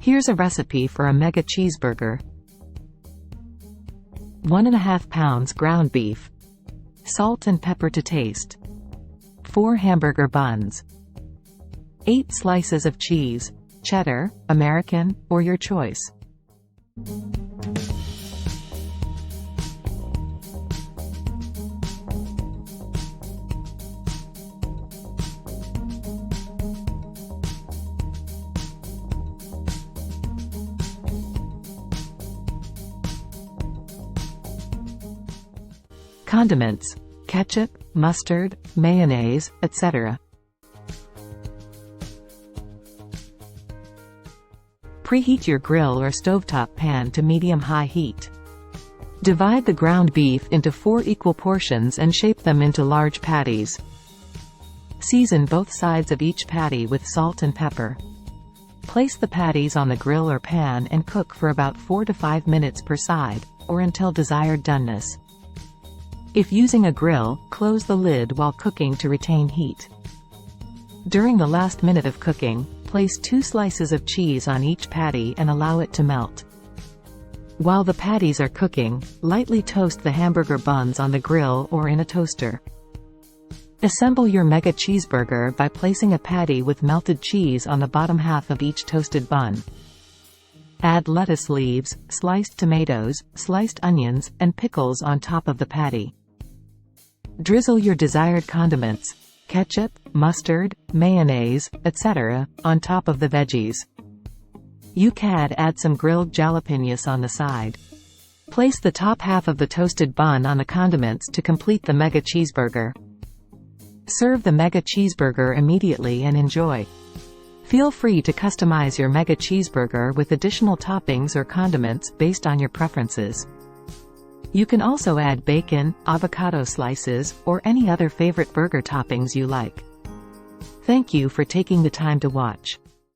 Here's a recipe for a Mega Cheeseburger. 1.5 pounds ground beef. Salt and pepper to taste. 4 hamburger buns. 8 slices of cheese, cheddar, American, or your choice. Condiments: ketchup, mustard, mayonnaise, etc. Preheat your grill or stovetop pan to medium-high heat. Divide the ground beef into 4 equal portions and shape them into large patties. Season both sides of each patty with salt and pepper. Place the patties on the grill or pan and cook for about 4 to 5 minutes per side, or until desired doneness. If using a grill, close the lid while cooking to retain heat. During the last minute of cooking, place 2 slices of cheese on each patty and allow it to melt. While the patties are cooking, lightly toast the hamburger buns on the grill or in a toaster. Assemble your Mega Cheeseburger by placing a patty with melted cheese on the bottom half of each toasted bun. Add lettuce leaves, sliced tomatoes, sliced onions, and pickles on top of the patty. Drizzle your desired condiments, ketchup, mustard, mayonnaise, etc., on top of the veggies. You can add some grilled jalapenos on the side. Place the top half of the toasted bun on the condiments to complete the Mega Cheeseburger. Serve the Mega Cheeseburger immediately and enjoy. Feel free to customize your Mega Cheeseburger with additional toppings or condiments based on your preferences. You can also add bacon, avocado slices, or any other favorite burger toppings you like. Thank you for taking the time to watch.